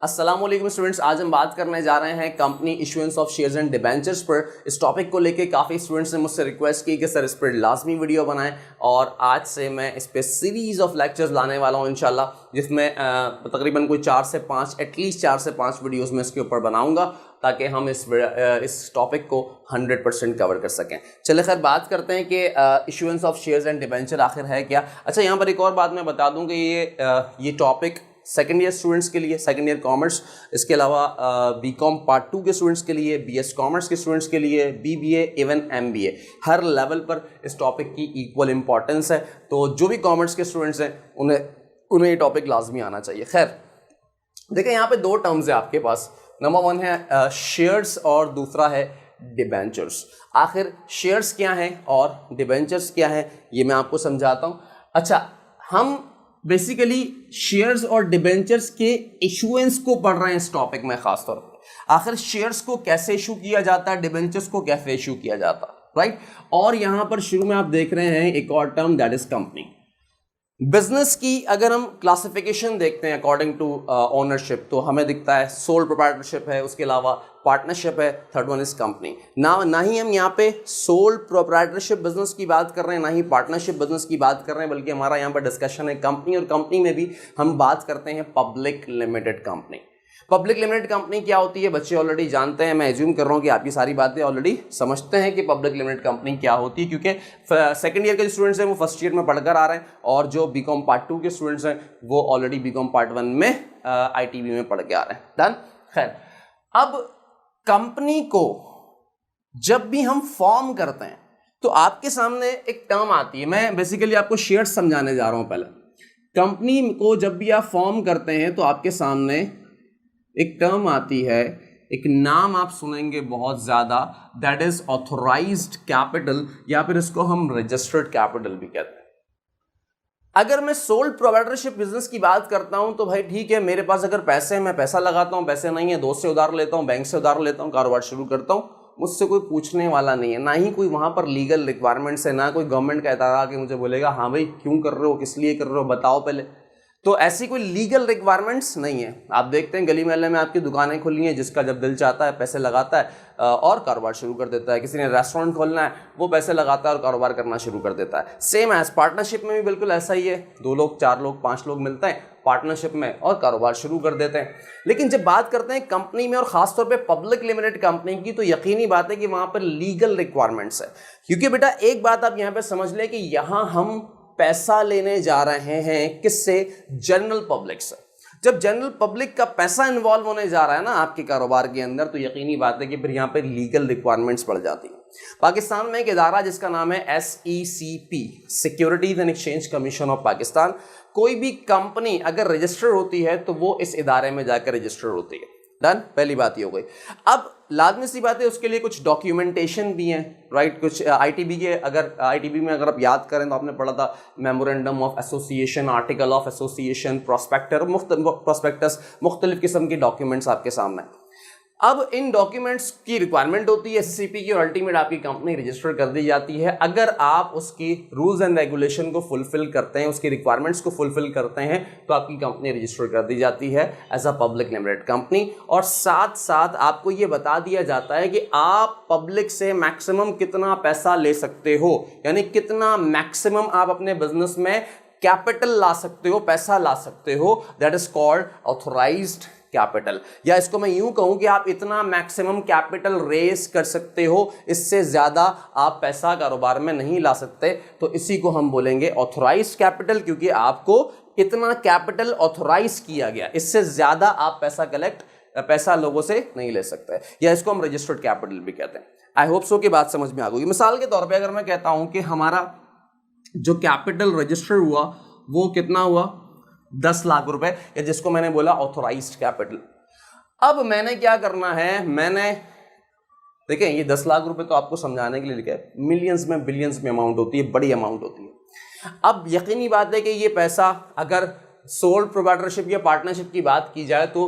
अस्सलाम वालेकुम स्टूडेंट्स, आज हम बात करने जा रहे हैं company issuance of shares and debentures पर। इस टॉपिक को लेके काफ़ी स्टूडेंट्स ने मुझसे रिक्वेस्ट की कि सर इस पर लाजमी वीडियो बनाएं और आज से मैं इस पर सीरीज़ ऑफ लेक्चर्स लाने वाला हूं इंशाल्लाह, जिसमें तकरीबन कोई 4 से 5 एटलीस्ट 4 से 5 वीडियोज़ में इसके ऊपर बनाऊँगा ताकि हम इस टॉपिक को 100% कवर कर सकें। चलिए खैर बात करते हैं कि issuance of shares and debenture आखिर है क्या। अच्छा, यहाँ पर एक और बात मैं बता दूँ कि ये टॉपिक सेकेंड ईयर स्टूडेंट्स के लिए, सेकेंड ईयर कॉमर्स, इसके अलावा बीकॉम पार्ट 2 के स्टूडेंट्स के लिए, बीएस कॉमर्स के स्टूडेंट्स के लिए, बीबीए इवन एमबीए, हर लेवल पर इस टॉपिक की इक्वल इंपॉर्टेंस है। तो जो भी कॉमर्स के स्टूडेंट्स हैं उन्हें ये टॉपिक लाजमी आना चाहिए। खैर देखिए, यहाँ पे 2 टर्म्स है आपके पास। नंबर 1 है शेयर्स और दूसरा है डिबेंचर्स। आखिर शेयर्स क्या हैं और डिबेंचर्स क्या हैं ये मैं आपको समझाता हूँ। अच्छा, हम बेसिकली शेयर्स और डिबेंचर्स के इशुएंस को पढ़ रहे हैं इस टॉपिक में खास तौर पर। आखिर शेयर्स को कैसे इशू किया जाता है, डिबेंचर्स को कैसे इशू किया जाता है, राइट। और यहां पर शुरू में आप देख रहे हैं एक और term, that is company. Business की अगर हम क्लासिफिकेशन देखते हैं अकॉर्डिंग टू ओनरशिप, तो हमें दिखता है सोल प्रोप्राइटरशिप है, उसके अलावा पार्टनरशिप है, थर्ड वन इज कंपनी। ना ही हम यहाँ पे सोल प्रोप्राइटरशिप बिजनेस की बात कर रहे हैं, ना ही पार्टनरशिप बिजनेस की बात कर रहे हैं, बल्कि हमारा यहाँ पर डिस्कशन है कंपनी। और कंपनी में भी हम बात करते हैं public limited company. Public limited company क्या होती है बच्चे ऑलरेडी जानते हैं। मैं एज्यूम कर रहा हूँ कि आपकी सारी बातें ऑलरेडी समझते हैं कि पब्लिक लिमिटेड कंपनी क्या होती है, क्योंकि सेकंड ईयर के स्टूडेंट्स हैं वो फर्स्ट ईयर में पढ़कर आ रहे हैं, और जो बीकॉम पार्ट 2 के स्टूडेंट्स हैं वो ऑलरेडी बीकॉम पार्ट 1 में आईटीबी में पढ़ के आ रहे हैं। डन। खैर, अब कंपनी को जब भी हम फॉर्म करते हैं तो आपके सामने एक टर्म आती है। मैं बेसिकली आपको शेयर्स समझाने जा रहा हूं। पहले कंपनी को जब भी आप फॉर्म करते हैं तो आपके सामने एक टर्म आती है, एक नाम आप सुनेंगे बहुत ज्यादा, दैट इज ऑथराइज्ड कैपिटल, या फिर इसको हम रजिस्टर्ड कैपिटल भी कहते हैं। अगर मैं सोल प्रोप्राइटरशिप बिजनेस की बात करता हूं तो भाई ठीक है, मेरे पास अगर पैसे हैं मैं पैसा लगाता हूं, पैसे नहीं है दोस्त से उधार लेता हूं, बैंक से उधार लेता हूं, कारोबार शुरू करता हूं, मुझसे कोई पूछने वाला नहीं है, ना ही कोई वहां पर लीगल रिक्वायरमेंट्स है, ना कोई गवर्नमेंट का इदारा कि मुझे बोलेगा हाँ भाई क्यों कर रहे हो, किस लिए कर रहे हो, बताओ पहले। तो ऐसी कोई लीगल रिक्वायरमेंट्स नहीं है। आप देखते हैं गली मोहल्ले में आपकी दुकानें खुली हैं, जिसका जब दिल चाहता है पैसे लगाता है और कारोबार शुरू कर देता है। किसी ने रेस्टोरेंट खोलना है, वो पैसे लगाता है और कारोबार करना शुरू कर देता है। सेम एज पार्टनरशिप में भी बिल्कुल ऐसा ही है। 2 लोग 4 लोग 5 लोग मिलते हैं पार्टनरशिप में और कारोबार शुरू कर देते हैं। लेकिन जब बात करते हैं कंपनी में और खासतौर पे पब्लिक लिमिटेड कंपनी की, तो यकीनी बात है कि वहां पर लीगल रिक्वायरमेंट्स है। क्योंकि बेटा एक बात आप यहां पर समझ लें कि यहां हम पैसा लेने जा रहे हैं किससे? जनरल पब्लिक से। जब जनरल पब्लिक का पैसा इन्वॉल्व होने जा रहा है ना आपके कारोबार के अंदर, तो यकीनी बात है कि फिर यहाँ पे लीगल रिक्वायरमेंट्स बढ़ जाती हैं। पाकिस्तान में एक इदारा जिसका नाम है SECP, securities and exchange commission of Pakistan. कोई भी कंपनी अगर रजिस्टर होती है तो वो इस इदारे में जाकर रजिस्टर होती है। डन, पहली बात ये हो गई। अब लाजमी सी बात है उसके लिए कुछ डॉक्यूमेंटेशन भी है, राइट। कुछ आईटीबी के, अगर आईटीबी में अगर आप याद करें तो आपने पढ़ा था memorandum of association, article of association, prospectus, मुख्तलिफ किस्म के डॉक्यूमेंट्स आपके सामने। अब इन डॉक्यूमेंट्स की रिक्वायरमेंट होती है SECP की, और अल्टीमेट आपकी कंपनी रजिस्टर कर दी जाती है अगर आप उसकी रूल्स एंड रेगुलेशन को फुलफिल करते हैं, उसकी रिक्वायरमेंट्स को फुलफिल करते हैं, तो आपकी कंपनी रजिस्टर कर दी जाती है as a public limited company. और साथ साथ आपको ये बता दिया जाता है कि आप पब्लिक से मैक्सिमम कितना पैसा ले सकते हो, यानी कितना मैक्सिमम आप अपने बिजनेस में कैपिटल ला सकते हो, पैसा ला सकते हो, that is called authorised capital. या इसको मैं यूं कहूं कि आप इतना मैक्सिमम कैपिटल रेस कर सकते हो, इससे ज्यादा आप पैसा कारोबार में नहीं ला सकते, तो इसी को हम बोलेंगे ऑथराइज्ड कैपिटल, क्योंकि आपको इतना कैपिटल ऑथराइज किया गया, इससे ज्यादा आप पैसा लोगों से नहीं ले सकते। या इसको हम रजिस्टर्ड कैपिटल भी कहते हैं। आई होप सो कि बात समझ में आ गई। मिसाल के तौर पर अगर मैं कहता हूं कि हमारा जो कैपिटल रजिस्टर हुआ वो कितना हुआ, 10 लाख रुपए, या जिसको मैंने बोला ऑथराइज्ड कैपिटल। अब मैंने क्या करना है, देखें ये 10 लाख रुपए तो आपको समझाने के लिए लिखा है, मिलियंस में बिलियंस में अमाउंट होती है, बड़ी अमाउंट होती है। अब यकीनी बात है कि ये पैसा अगर सोल प्रोप्राइटरशिप या पार्टनरशिप की बात की जाए तो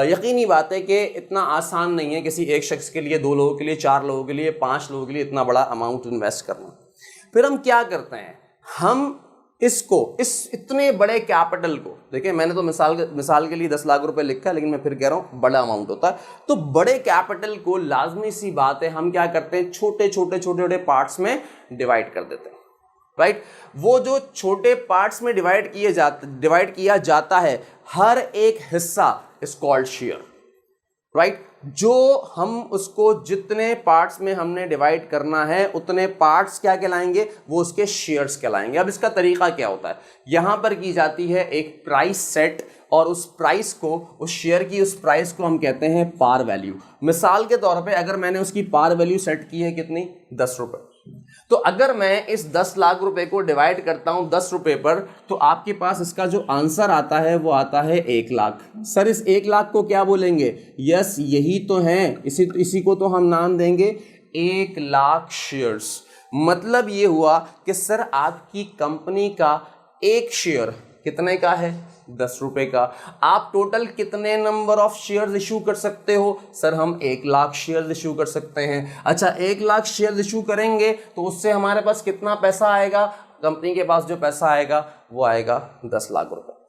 यकीनी बात है कि इतना आसान नहीं है किसी एक शख्स के लिए, 2 लोगों के लिए, 4 लोगों के लिए, 5 लोगों के लिए इतना बड़ा अमाउंट इन्वेस्ट करना। फिर हम क्या करते हैं, हम इसको, इस इतने बड़े कैपिटल को, देखिए मैंने तो मिसाल के लिए 10 लाख रुपए लिखा है, लेकिन मैं फिर कह रहा हूं बड़ा अमाउंट होता है। तो बड़े कैपिटल को लाजमी सी बात है हम क्या करते हैं, छोटे छोटे पार्ट्स में डिवाइड कर देते हैं, राइट। वो जो छोटे पार्ट्स में डिवाइड किया जाता है, हर एक हिस्सा इज कॉल्ड शेयर, राइट। जो हम उसको जितने पार्ट्स में हमने डिवाइड करना है उतने पार्ट्स क्या कहलाएंगे, वो उसके शेयर्स कहलाएंगे। अब इसका तरीका क्या होता है, यहां पर की जाती है एक प्राइस सेट, और उस प्राइस को, उस शेयर की उस प्राइस को हम कहते हैं पार वैल्यू। मिसाल के तौर पे अगर मैंने उसकी पार वैल्यू सेट की है कितनी, 10 रुपए, तो अगर मैं इस 10 लाख रुपए को डिवाइड करता हूं 10 रुपए पर, तो आपके पास इसका जो आंसर आता है वो आता है 1 लाख। सर इस 1 लाख को क्या बोलेंगे, यस यही तो है, इसी को तो हम नाम देंगे 1 लाख शेयर्स। मतलब ये हुआ कि सर आपकी कंपनी का एक शेयर कितने का है, 10 रुपए का। आप टोटल कितने नंबर ऑफ शेयर्स इशू कर सकते हो, सर हम 1 लाख शेयर्स इशू कर सकते हैं। अच्छा 1 लाख शेयर्स इशू करेंगे तो उससे हमारे पास कितना पैसा आएगा, कंपनी के पास जो पैसा आएगा वो आएगा 10 लाख रुपए।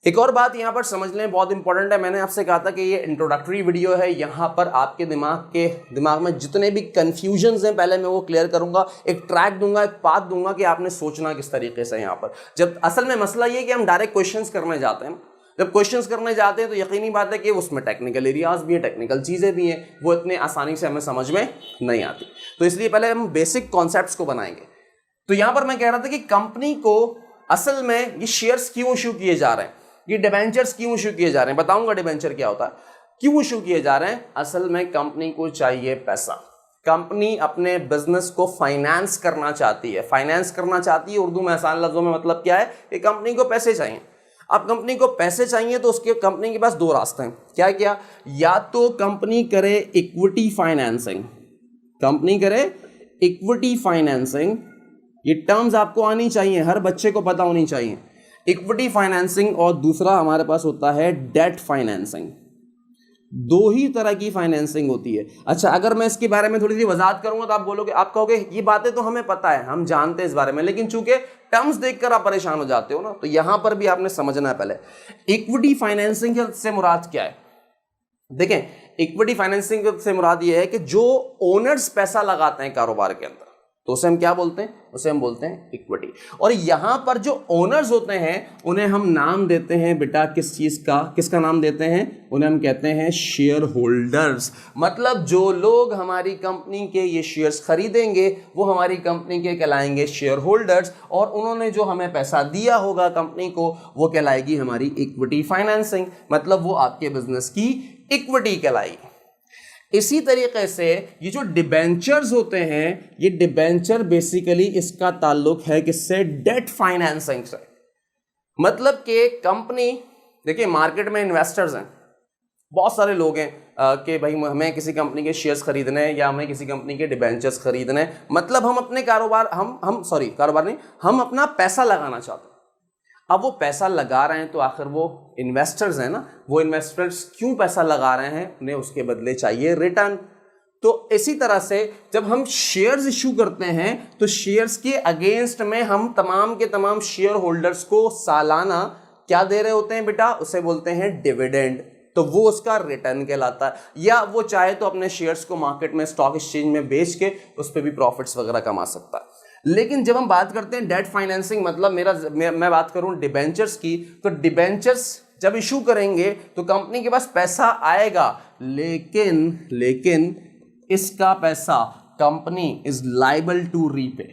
एक और बात यहां पर समझ लें, बहुत इंपॉर्टेंट है। मैंने आपसे कहा था कि ये इंट्रोडक्टरी वीडियो है, यहां पर आपके दिमाग में जितने भी कंफ्यूजन्स हैं पहले मैं वो क्लियर करूंगा, एक ट्रैक दूंगा, एक पाथ दूंगा कि आपने सोचना किस तरीके से। यहां पर जब असल में मसला ये कि हम डायरेक्ट क्वेश्चंस करने जाते हैं, जब क्वेश्चंस करने जाते हैं तो यकीनी बात है कि उसमें टेक्निकल एरियाज भी हैं, टेक्निकल चीजें भी हैं, वो इतने आसानी से हमें समझ में नहीं आती। तो इसलिए पहले हम बेसिक कॉन्सेप्ट्स को बनाएंगे। तो यहां पर मैं कह रहा था कि कंपनी को असल में ये शेयर्स क्यों इशू किए जा रहे हैं, ये डिबेंचर्स क्यों इशू किए जा रहे हैं, बताऊंगा डिबेंचर क्या होता है, क्यों इशू किए जा रहे हैं। असल में कंपनी को चाहिए पैसा, कंपनी अपने बिजनेस को फाइनेंस करना चाहती है। फाइनेंस करना चाहती है उर्दू में आसान लफ्जों में मतलब क्या है कि कंपनी को पैसे चाहिए। अब कंपनी को पैसे चाहिए तो उसके कंपनी के पास दो रास्ते हैं, क्या क्या, या तो कंपनी करे इक्विटी फाइनेंसिंग, कंपनी करे इक्विटी फाइनेंसिंग, ये टर्म्स आपको आनी चाहिए, हर बच्चे को पता होनी चाहिए, इक्विटी फाइनेंसिंग। और दूसरा हमारे पास होता है डेट फाइनेंसिंग। दो ही तरह की फाइनेंसिंग होती है। अच्छा अगर मैं इसके बारे में थोड़ी सी वजाहत करूंगा तो आप बोलोगे, आप कहोगे ये बातें तो हमें पता है, हम जानते हैं इस बारे में, लेकिन चूंकि टर्म्स देखकर आप परेशान हो जाते हो ना, तो यहां पर भी आपने समझना है पहले इक्विटी फाइनेंसिंग से मुराद क्या है। देखें इक्विटी फाइनेंसिंग से मुराद ये है कि जो ओनर्स पैसा लगाते हैं कारोबार के अंदर, तो उसे हम क्या बोलते हैं, उसे हम बोलते हैं इक्विटी। और यहां पर जो ओनर्स होते हैं उन्हें हम नाम देते हैं बेटा किस चीज का, किसका नाम देते हैं, उन्हें हम कहते हैं शेयर होल्डर्स। मतलब जो लोग हमारी कंपनी के ये शेयर्स खरीदेंगे वो हमारी कंपनी के कहलाएंगे शेयर होल्डर्स, और उन्होंने जो हमें पैसा दिया होगा कंपनी को वो कहलाएगी हमारी इक्विटी फाइनेंसिंग, मतलब वो आपके बिजनेस की इक्विटी कहलाएगी। इसी तरीके से ये जो डिबेंचर्स होते हैं, ये डिबेंचर बेसिकली इसका ताल्लुक है किससे, डेट फाइनेंसिंग से। मतलब कि कंपनी, देखिए मार्केट में इन्वेस्टर्स हैं, बहुत सारे लोग हैं कि भाई हमें किसी कंपनी के शेयर्स खरीदने हैं या हमें किसी कंपनी के डिबेंचर्स खरीदने हैं, मतलब हम अपने कारोबार हम अपना पैसा लगाना चाहते हैं। अब वो पैसा लगा रहे हैं तो आखिर वो इन्वेस्टर्स हैं ना, वो इन्वेस्टर्स क्यों पैसा लगा रहे हैं, उन्हें उसके बदले चाहिए रिटर्न। तो इसी तरह से जब हम शेयर्स इशू करते हैं तो शेयर्स के अगेंस्ट में हम तमाम के तमाम शेयर होल्डर्स को सालाना क्या दे रहे होते हैं बेटा, उसे बोलते हैं डिविडेंड। तो वो उसका रिटर्न कहलाता है। या वो चाहे तो अपने शेयर्स को मार्केट में स्टॉक एक्सचेंज में बेच के उस पर भी प्रॉफिट्स वगैरह कमा सकता है। लेकिन जब हम बात करते हैं डेट फाइनेंसिंग, मतलब मैं बात करूं डिबेंचर्स की, तो डिबेंचर्स जब इशू करेंगे तो कंपनी के पास पैसा आएगा, लेकिन इसका पैसा company is liable to repay.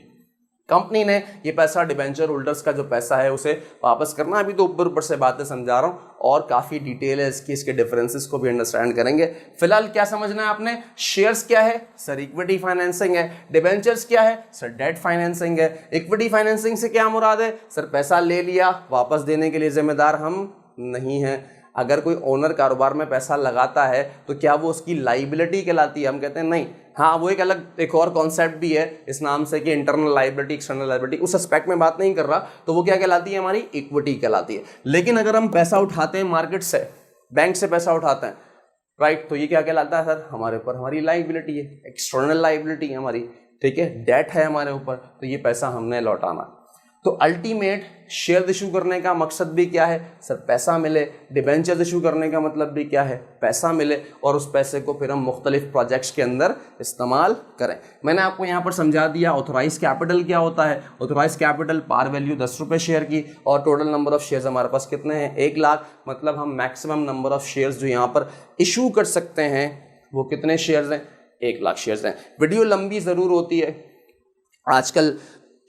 Company ने ये पैसा डिबेंचर होल्डर्स का जो पैसा है उसे वापस करना। अभी तो ऊपर से बातें समझा रहा हूं और काफी डिटेल है इसकी, इसके डिफरेंसेस को भी अंडरस्टैंड करेंगे। फिलहाल क्या समझना है आपने, शेयर्स क्या है सर, इक्विटी फाइनेंसिंग है। डिबेंचर्स क्या है सर, डेट फाइनेंसिंग है। इक्विटी फाइनेंसिंग से क्या मुराद है सर, पैसा ले लिया, वापस देने के लिए जिम्मेदार हम नहीं हैं। अगर कोई ओनर कारोबार में पैसा लगाता है तो क्या वो उसकी लाइबिलिटी कहलाती है, हम कहते हैं नहीं। हाँ वो एक और कॉन्सेप्ट भी है इस नाम से कि इंटरनल लाइबिलिटी, एक्सटर्नल लाइबिलिटी, उस एस्पेक्ट में बात नहीं कर रहा, तो वो क्या कहलाती है, हमारी इक्विटी कहलाती है। लेकिन अगर हम पैसा उठाते हैं मार्केट से, बैंक से पैसा उठाते हैं, राइट, तो ये क्या कहलाता है सर, हमारे ऊपर हमारी लाइबिलिटी है, एक्सटर्नल लाइबिलिटी है हमारी, ठीक है, डेट है हमारे ऊपर, तो ये पैसा हमने लौटाना। तो अल्टीमेट शेयर इशू करने का मकसद भी क्या है सर, पैसा मिले। डिबेंचर इशू करने का मतलब भी क्या है, पैसा मिले, और उस पैसे को फिर हम मुख्तलिफ प्रोजेक्ट्स के अंदर इस्तेमाल करें। मैंने आपको यहाँ पर समझा दिया ऑथोराइज कैपिटल क्या होता है। ऑथोराइज कैपिटल पार वैल्यू 10 रुपये शेयर की, और टोटल नंबर ऑफ शेयर्स हमारे पास कितने हैं, 1 लाख। मतलब हम मैक्सिमम नंबर ऑफ शेयर्स जो यहाँ पर इशू कर सकते हैं वो कितने शेयर्स हैं, 1 लाख शेयर्स हैं। वीडियो लंबी ज़रूर होती है, आजकल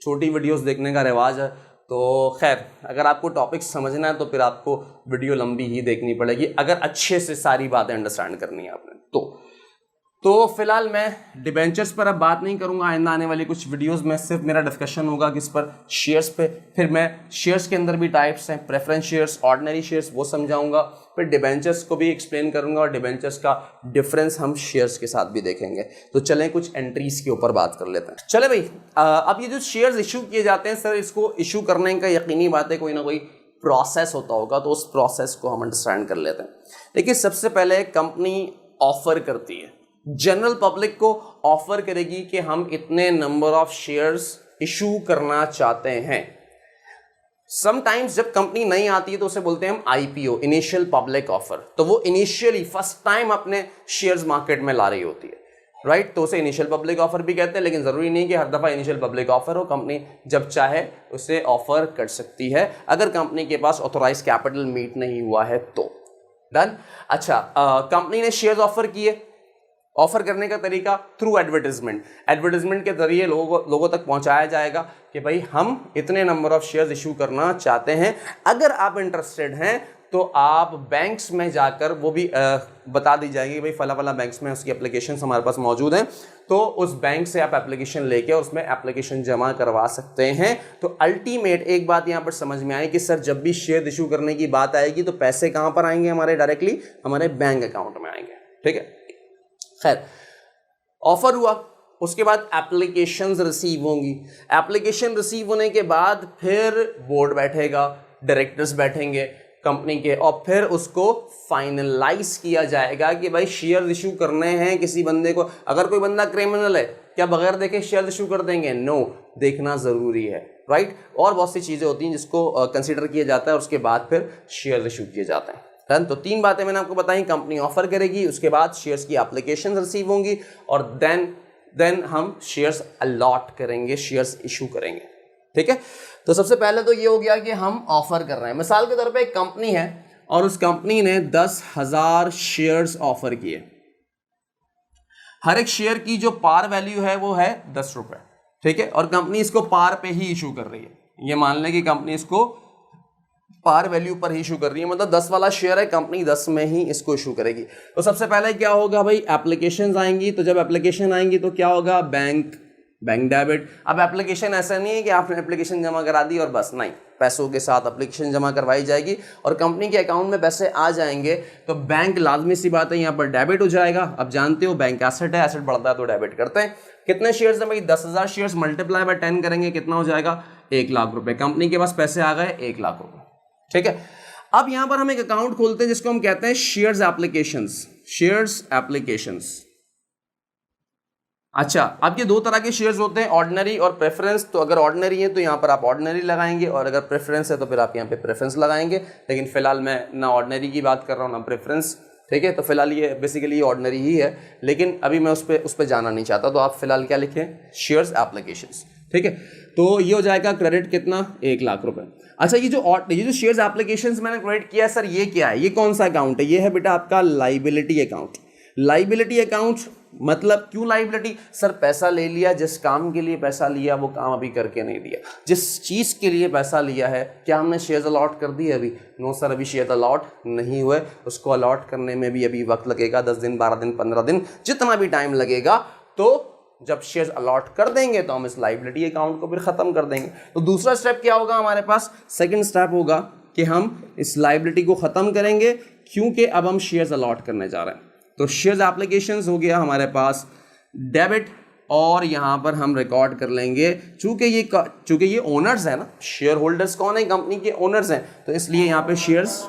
छोटी वीडियोस देखने का रिवाज है, तो खैर अगर आपको टॉपिक समझना है तो फिर आपको वीडियो लंबी ही देखनी पड़ेगी, अगर अच्छे से सारी बातें अंडरस्टैंड करनी है आपने तो फिलहाल मैं डिबेंचर्स पर अब बात नहीं करूंगा। आइंदा आने वाली कुछ वीडियोस में सिर्फ मेरा डिस्कशन होगा किस पर, शेयर्स पे। फिर मैं शेयर्स के अंदर भी टाइप्स हैं, प्रेफरेंस शेयर्स, ऑर्डिनरी शेयर्स, वो समझाऊंगा। फिर डिबेंचर्स को भी एक्सप्लेन करूंगा, और डिबेंचर्स का डिफरेंस हम शेयर्स के साथ भी देखेंगे। तो चलें कुछ एंट्रीज के ऊपर बात कर लेते हैं। चले भाई, अब ये जो शेयर्स इशू किए जाते हैं सर, इसको इशू करने का यकीनी बात है कोई ना कोई प्रोसेस होता होगा, तो उस प्रोसेस को हम अंडरस्टैंड कर लेते हैं। देखिए सबसे पहले कंपनी ऑफर करती है, जनरल पब्लिक को ऑफर करेगी कि हम इतने नंबर ऑफ शेयर्स इशू करना चाहते हैं। समटाइम्स जब कंपनी नहीं आती है तो उसे बोलते हैं हम आईपीओ, इनिशियल पब्लिक ऑफर। तो वो इनिशियली फर्स्ट टाइम अपने शेयर्स मार्केट में ला रही होती है, राइट। तो उसे इनिशियल पब्लिक ऑफर भी कहते हैं, लेकिन जरूरी नहीं कि हर दफा इनिशियल पब्लिक ऑफर हो। कंपनी जब चाहे उसे ऑफर कर सकती है, अगर कंपनी के पास ऑथोराइज कैपिटल मीट नहीं हुआ है तो। डन। अच्छा, कंपनी ने शेयर्स ऑफर किए। ऑफर करने का तरीका थ्रू एडवर्टाइजमेंट। एडवर्टाइजमेंट के जरिए लोगों तक पहुंचाया जाएगा कि भाई हम इतने नंबर ऑफ शेयर्स इशू करना चाहते हैं, अगर आप इंटरेस्टेड हैं तो आप बैंक्स में जाकर, वो भी बता दी जाएगी भाई फला फला बैंक्स में उसकी एप्लीकेशन हमारे पास मौजूद हैं, तो उस बैंक से आप एप्लीकेशन लेके उसमें एप्लीकेशन जमा करवा सकते हैं। तो अल्टीमेट एक बात यहाँ पर समझ में आई कि सर जब भी शेयर इशू करने की बात आएगी तो पैसे कहाँ पर आएंगे हमारे, डायरेक्टली हमारे बैंक अकाउंट में आएंगे। ठीक है, खैर ऑफर हुआ, उसके बाद एप्लीकेशंस रिसीव होंगी। एप्लीकेशन रिसीव होने के बाद फिर बोर्ड बैठेगा, डायरेक्टर्स बैठेंगे कंपनी के, और फिर उसको फाइनलाइज किया जाएगा कि भाई शेयर इशू करने हैं किसी बंदे को। अगर कोई बंदा क्रिमिनल है, क्या बगैर देखे शेयर इशू कर देंगे? नो, देखना जरूरी है, राइट। और बहुत सी चीजें होती हैं जिसको कंसीडर किया जाता है, उसके बाद फिर शेयर इशू किए जाते हैं। डन। तो 3 बातें मैंने आपको बताई, कंपनी ऑफर करेगी, उसके बाद शेयर्स की एप्लीकेशन रिसीव होंगी, और देन हम शेयर्स अलॉट करेंगे, शेयर्स इशू करेंगे। ठीक है, तो सबसे पहले तो ये हो गया कि हम ऑफर कर रहे हैं। मिसाल के तौर पे एक कंपनी है और उस कंपनी ने 10,000 शेयर्स ऑफर किए। हर एक शेयर की जो पार वैल्यू है वो है 10 रुपए। ठीक है, और कंपनी इसको पार पे ही इशू कर रही है। ये मान लें कि कंपनी इसको पार वैल्यू पर ही इशू कर रही है, मतलब 10 वाला शेयर है, कंपनी 10 में ही इसको इशू करेगी। तो सबसे पहले क्या होगा भाई, एप्लीकेशंस आएंगी। तो जब एप्लीकेशन आएंगी तो क्या होगा, बैंक डेबिट। अब एप्लीकेशन ऐसा नहीं है कि आपने एप्लीकेशन जमा करा दी और बस, नहीं, पैसों के साथ एप्लीकेशन जमा करवाई जाएगी और कंपनी के अकाउंट में पैसे आ जाएंगे। तो बैंक लाजमी सी बात है यहाँ पर डेबिट हो जाएगा। अब जानते हो बैंक एसेट है, एसेट बढ़ता है तो डेबिट करते हैं। कितने शेयर्स हैं भाई, 10,000 शेयर्स मल्टीप्लाई बाय 10 करेंगे, कितना हो जाएगा, 1 लाख रुपए। कंपनी के पास पैसे आ गए 1 लाख रुपए। ठीक है, अब यहां पर हम एक अकाउंट खोलते हैं जिसको हम कहते हैं शेयर्स एप्लीकेशंस। Shares applications. अच्छा, अब ये 2 तरह के शेयर्स होते हैं, ऑर्डिनरी और प्रेफरेंस। तो अगर ऑर्डिनरी है तो यहां पर आप ऑर्डिनरी लगाएंगे, और अगर प्रेफरेंस है तो फिर आप यहां पे प्रेफरेंस लगाएंगे। लेकिन फिलहाल मैं ना ऑर्डिनरी की बात कर रहा हूं ना प्रेफरेंस। ठीक है, तो फिलहाल ये बेसिकली ऑर्डिनरी ही है, लेकिन अभी मैं उस पर जाना नहीं चाहता। तो आप फिलहाल क्या लिखें, शेयर्स एप्लीकेशंस। ठीक है, तो ये हो जाएगा क्रेडिट कितना, 1 लाख रुपए। अच्छा, ये जो शेयर्स एप्लीकेशंस मैंने क्रेडिट किया सर, ये क्या है, ये कौन सा अकाउंट है? ये है बेटा आपका लाइबिलिटी अकाउंट। लाइबिलिटी अकाउंट मतलब क्यों लाइबिलिटी? सर पैसा ले लिया, जिस काम के लिए पैसा लिया वो काम अभी करके नहीं दिया। जिस चीज़ के लिए पैसा लिया है, क्या हमने शेयर्स अलॉट कर दिए अभी? नो सर, अभी शेयर अलॉट नहीं हुए। उसको अलॉट करने में भी अभी वक्त लगेगा, 10 दिन, 12 दिन, 15 दिन, जितना भी टाइम लगेगा। तो जब शेयर्स अलॉट कर देंगे तो हम इस लाइबिलिटी अकाउंट को फिर खत्म कर देंगे। तो दूसरा स्टेप क्या होगा हमारे पास? सेकंड स्टेप होगा कि हम इस लाइबिलिटी को खत्म करेंगे, क्योंकि अब हम शेयर्स अलॉट करने जा रहे हैं। तो शेयर्स एप्लीकेशंस हो गया हमारे पास डेबिट, और यहां पर हम रिकॉर्ड कर लेंगे, चूंकि ये ओनर्स है ना, शेयर होल्डर्स कौन है, कंपनी के ओनर्स हैं, तो इसलिए यहां पे शेयर्स